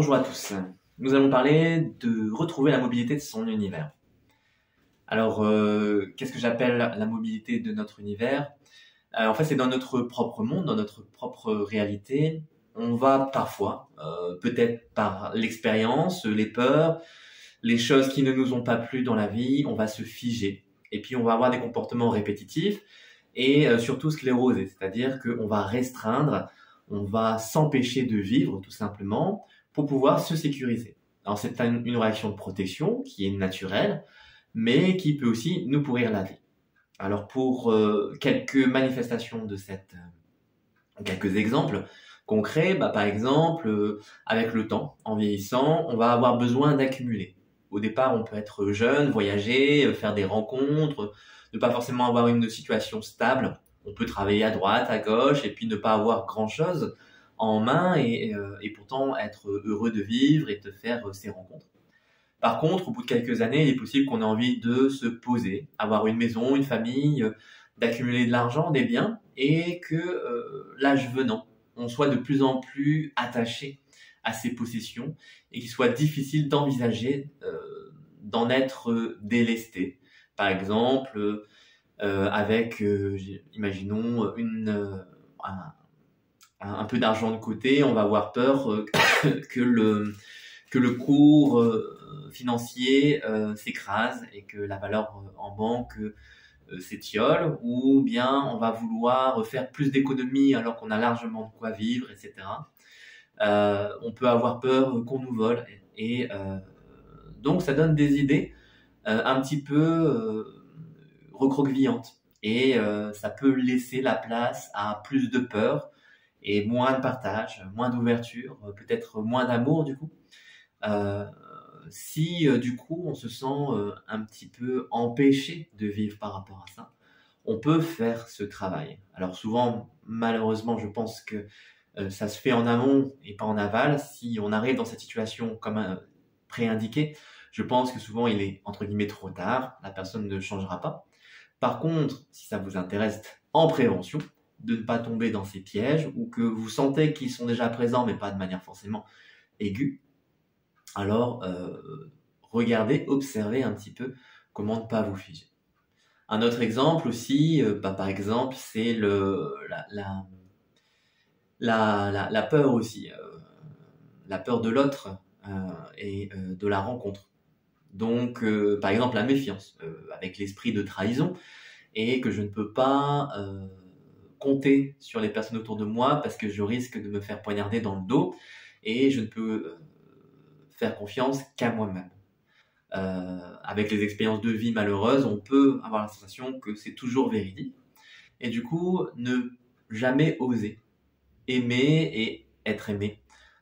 Bonjour à tous. Nous allons parler de retrouver la mobilité de son univers. Alors, qu'est-ce que j'appelle la mobilité de notre univers? En fait, c'est dans notre propre monde, dans notre propre réalité. On va parfois, peut-être par l'expérience, les peurs, les choses qui ne nous ont pas plu dans la vie, on va se figer. Et puis, on va avoir des comportements répétitifs et surtout sclérosés, c'est-à-dire qu'on va restreindre, on va s'empêcher de vivre tout simplement pour pouvoir se sécuriser. Alors c'est une réaction de protection qui est naturelle, mais qui peut aussi nous pourrir la vie. Alors pour quelques manifestations de quelques exemples concrets, par exemple, avec le temps, en vieillissant, on va avoir besoin d'accumuler. Au départ, on peut être jeune, voyager, faire des rencontres, ne pas forcément avoir une situation stable. On peut travailler à droite, à gauche, et puis ne pas avoir grand-chose en main et pourtant être heureux de vivre et de faire ces rencontres. Par contre, au bout de quelques années, il est possible qu'on ait envie de se poser, avoir une maison, une famille, d'accumuler de l'argent, des biens, et que l'âge venant, on soit de plus en plus attaché à ces possessions et qu'il soit difficile d'envisager d'en être délesté. Par exemple, avec, imaginons, un peu d'argent de côté, on va avoir peur que le cours financier s'écrase et que la valeur en banque s'étiole, ou bien on va vouloir faire plus d'économies alors qu'on a largement de quoi vivre, etc. On peut avoir peur qu'on nous vole et donc ça donne des idées un petit peu recroquevillantes et ça peut laisser la place à plus de peur et moins de partage, moins d'ouverture, peut-être moins d'amour du coup. Si du coup on se sent un petit peu empêché de vivre par rapport à ça, on peut faire ce travail. Alors souvent, malheureusement, je pense que ça se fait en amont et pas en aval. Si on arrive dans cette situation comme pré-indiqué, je pense que souvent il est entre guillemets trop tard, la personne ne changera pas. Par contre, si ça vous intéresse en prévention, de ne pas tomber dans ces pièges ou que vous sentez qu'ils sont déjà présents mais pas de manière forcément aiguë, alors regardez, observez un petit peu comment ne pas vous figer. Un autre exemple aussi, par exemple, c'est la peur aussi, la peur de l'autre et de la rencontre. Donc, par exemple, la méfiance, avec l'esprit de trahison, et que je ne peux pas compter sur les personnes autour de moi parce que je risque de me faire poignarder dans le dos et je ne peux faire confiance qu'à moi-même. Avec les expériences de vie malheureuses, on peut avoir la sensation que c'est toujours véridique et du coup, ne jamais oser aimer et être aimé,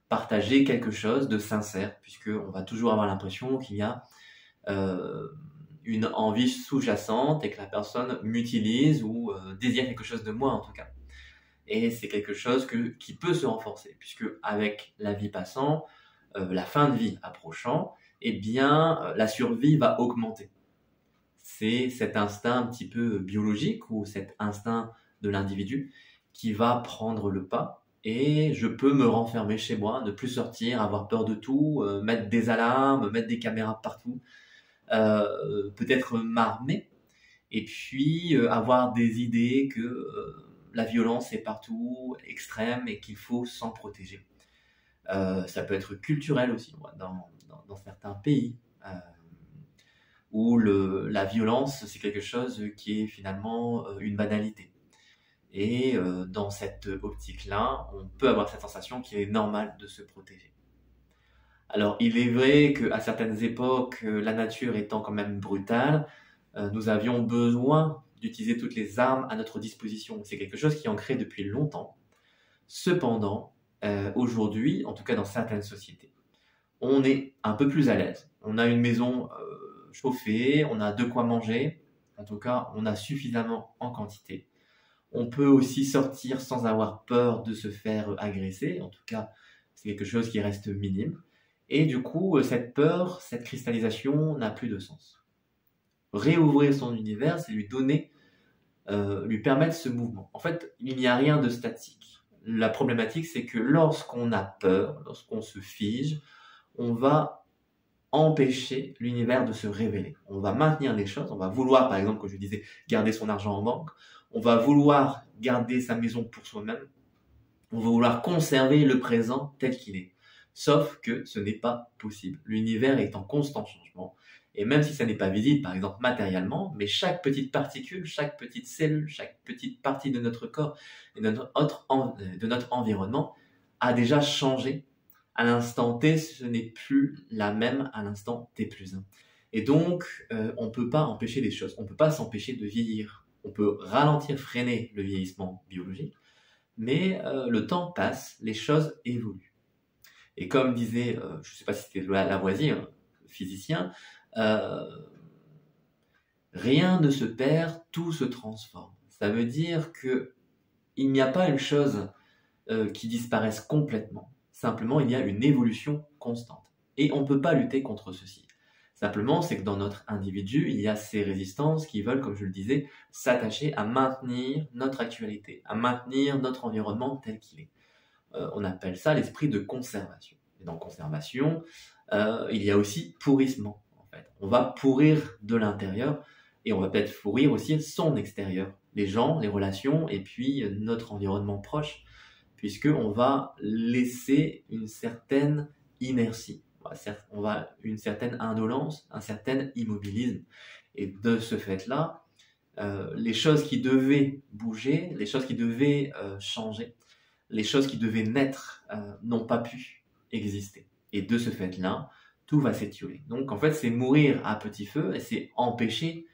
partager quelque chose de sincère, puisqu'on va toujours avoir l'impression qu'il y a une envie sous-jacente et que la personne m'utilise ou désire quelque chose de moi en tout cas. Et c'est quelque chose qui peut se renforcer, puisque avec la vie passant, la fin de vie approchant, eh bien la survie va augmenter. C'est cet instinct un petit peu biologique ou cet instinct de l'individu qui va prendre le pas et je peux me renfermer chez moi, ne plus sortir, avoir peur de tout, mettre des alarmes, mettre des caméras partout, peut-être m'armer et puis avoir des idées que la violence est partout, extrême et qu'il faut s'en protéger. Ça peut être culturel aussi, dans certains pays où la violence c'est quelque chose qui est finalement une banalité. Et dans cette optique-là, on peut avoir cette sensation qu'il est normal de se protéger. Alors, il est vrai qu'à certaines époques, la nature étant quand même brutale, nous avions besoin d'utiliser toutes les armes à notre disposition. C'est quelque chose qui est ancré depuis longtemps. Cependant, aujourd'hui, en tout cas dans certaines sociétés, on est un peu plus à l'aise. On a une maison chauffée, on a de quoi manger. En tout cas, on a suffisamment en quantité. On peut aussi sortir sans avoir peur de se faire agresser. En tout cas, c'est quelque chose qui reste minime. Et du coup, cette peur, cette cristallisation n'a plus de sens. Réouvrir son univers, c'est lui permettre ce mouvement. En fait, il n'y a rien de statique. la problématique, c'est que lorsqu'on a peur, lorsqu'on se fige, on va empêcher l'univers de se révéler. On va maintenir les choses, on va vouloir, par exemple, comme je disais, garder son argent en banque, on va vouloir garder sa maison pour soi-même, on va vouloir conserver le présent tel qu'il est. Sauf que ce n'est pas possible. L'univers est en constant changement. Et même si ça n'est pas visible, par exemple matériellement, mais chaque petite particule, chaque petite cellule, chaque petite partie de notre corps et de notre environnement a déjà changé. À l'instant T, ce n'est plus la même à l'instant T plus 1. Et donc, on ne peut pas empêcher les choses. On ne peut pas s'empêcher de vieillir. On peut ralentir, freiner le vieillissement biologique, mais le temps passe, les choses évoluent. Et comme disait, je ne sais pas si c'était Lavoisier, physicien, rien ne se perd, tout se transforme. Ça veut dire que il n'y a pas une chose qui disparaisse complètement. Simplement, il y a une évolution constante. Et on ne peut pas lutter contre ceci. Simplement, c'est que dans notre individu, il y a ces résistances qui veulent, comme je le disais, s'attacher à maintenir notre actualité, à maintenir notre environnement tel qu'il est. On appelle ça l'esprit de conservation. Et dans conservation, il y a aussi pourrissement. En fait. On va pourrir de l'intérieur et on va peut-être pourrir aussi son extérieur. Les gens, les relations et puis notre environnement proche, puisqu'on va laisser une certaine inertie. On va une certaine indolence, un certain immobilisme. Et de ce fait-là, les choses qui devaient bouger, les choses qui devaient changer, les choses qui devaient naître n'ont pas pu exister. Et de ce fait-là, tout va s'étioler. Donc en fait, c'est mourir à petit feu et c'est empêcher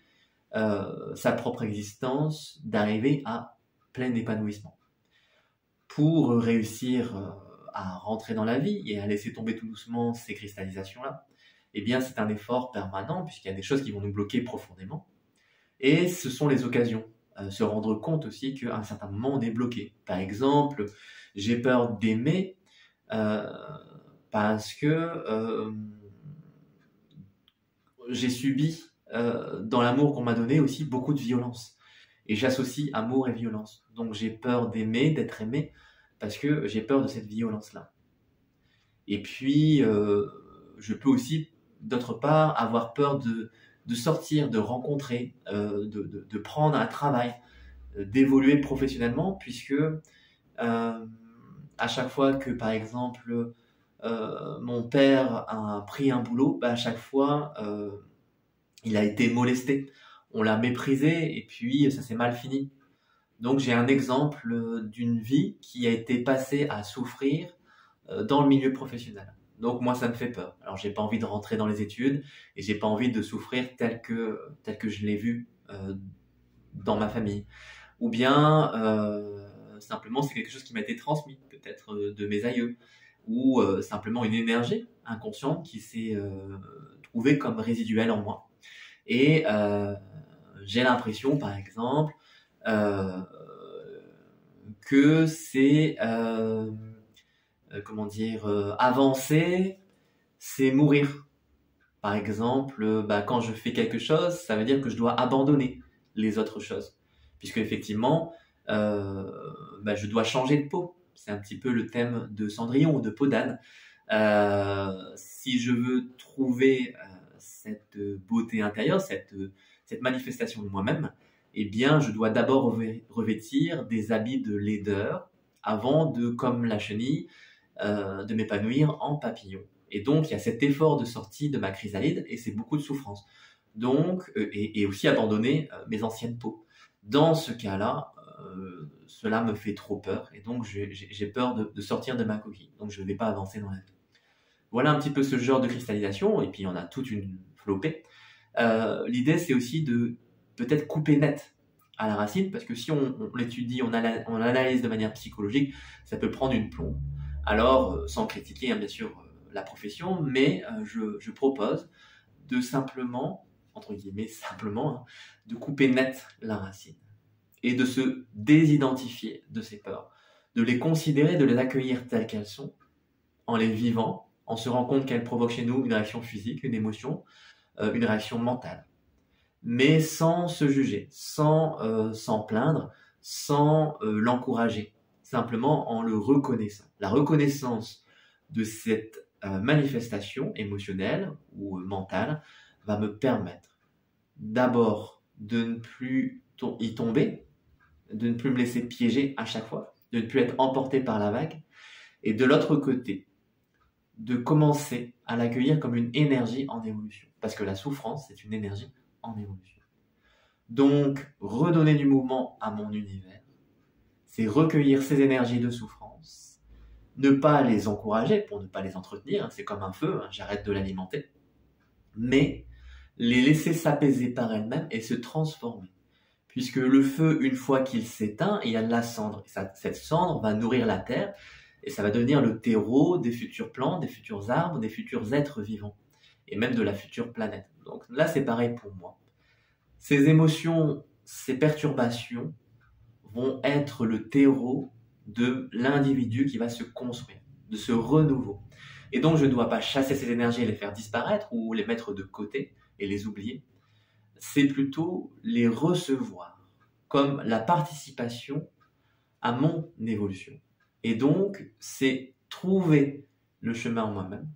sa propre existence d'arriver à plein épanouissement. Pour réussir à rentrer dans la vie et à laisser tomber tout doucement ces cristallisations-là, eh bien c'est un effort permanent puisqu'il y a des choses qui vont nous bloquer profondément. Et ce sont les occasions. Se rendre compte aussi qu'à un certain moment on est bloqué. Par exemple, j'ai peur d'aimer parce que j'ai subi dans l'amour qu'on m'a donné aussi beaucoup de violence. Et j'associe amour et violence. Donc j'ai peur d'aimer, d'être aimé, parce que j'ai peur de cette violence-là. Et puis, je peux aussi, d'autre part, avoir peur de sortir, de rencontrer, de prendre un travail, d'évoluer professionnellement, puisque à chaque fois que, par exemple, mon père a pris un boulot, à chaque fois, il a été molesté. On l'a méprisé et puis ça s'est mal fini. Donc j'ai un exemple d'une vie qui a été passée à souffrir dans le milieu professionnel. Donc moi ça me fait peur. Alors j'ai pas envie de rentrer dans les études et j'ai pas envie de souffrir tel que je l'ai vu dans ma famille. Ou bien simplement c'est quelque chose qui m'a été transmis, peut-être de mes aïeux, ou simplement une énergie inconsciente qui s'est trouvée comme résiduelle en moi. Et j'ai l'impression, par exemple, que c'est avancer, c'est mourir. Par exemple, quand je fais quelque chose, ça veut dire que je dois abandonner les autres choses, puisque effectivement, je dois changer de peau. C'est un petit peu le thème de Cendrillon ou de Peau d'âne. Si je veux trouver cette beauté intérieure, cette manifestation de moi-même, eh bien, je dois d'abord revêtir des habits de laideur avant de, comme la chenille, de m'épanouir en papillon. Et donc, il y a cet effort de sortie de ma chrysalide et c'est beaucoup de souffrance. Donc, et aussi abandonner mes anciennes peaux. Dans ce cas-là, cela me fait trop peur et donc j'ai peur de sortir de ma coquille. Donc, je ne vais pas avancer dans la vie. Voilà un petit peu ce genre de cristallisation et puis on a toute une flopée. L'idée, c'est aussi de peut-être couper net à la racine, parce que si on l'étudie, on analyse de manière psychologique, ça peut prendre une plombe. Alors, sans critiquer bien sûr la profession, mais je propose de simplement, entre guillemets, de couper net la racine et de se désidentifier de ces peurs, de les considérer, de les accueillir telles qu'elles sont, en les vivant, en se rendant compte qu'elles provoquent chez nous une réaction physique, une émotion, une réaction mentale, mais sans se juger, sans s'en plaindre, sans l'encourager. simplement en le reconnaissant. La reconnaissance de cette manifestation émotionnelle ou mentale va me permettre d'abord de ne plus y tomber, de ne plus me laisser piéger à chaque fois, de ne plus être emporté par la vague, et de l'autre côté, de commencer à l'accueillir comme une énergie en évolution. Parce que la souffrance, c'est une énergie en évolution. Donc, redonner du mouvement à mon univers, c'est recueillir ces énergies de souffrance, ne pas les encourager pour ne pas les entretenir, c'est comme un feu, j'arrête de l'alimenter, mais les laisser s'apaiser par elles-mêmes et se transformer. Puisque le feu, une fois qu'il s'éteint, il y a de la cendre. Et cette cendre va nourrir la terre et ça va devenir le terreau des futures plantes, des futurs arbres, des futurs êtres vivants et même de la future planète. Donc là, c'est pareil pour moi. Ces émotions, ces perturbations vont être le terreau de l'individu qui va se construire, de ce renouveau. Et donc, je ne dois pas chasser ces énergies et les faire disparaître ou les mettre de côté et les oublier. C'est plutôt les recevoir comme la participation à mon évolution. Et donc, c'est trouver le chemin en moi-même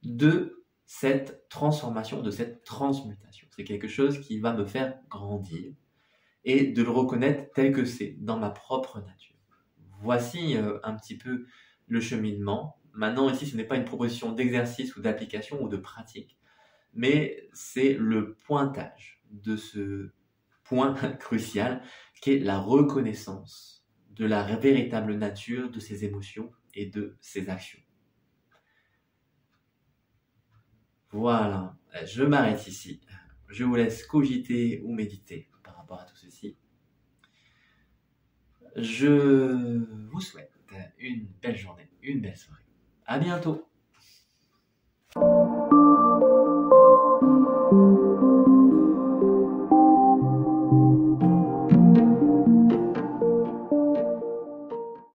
de cette transformation, de cette transmutation. C'est quelque chose qui va me faire grandir et de le reconnaître tel que c'est dans ma propre nature. Voici un petit peu le cheminement. Maintenant, ici, ce n'est pas une proposition d'exercice ou d'application ou de pratique, mais c'est le pointage de ce point crucial qui est la reconnaissance de la véritable nature de ses émotions et de ses actions. Voilà, je m'arrête ici. Je vous laisse cogiter ou méditer par rapport à tout ceci. Je vous souhaite une belle journée, une belle soirée. À bientôt!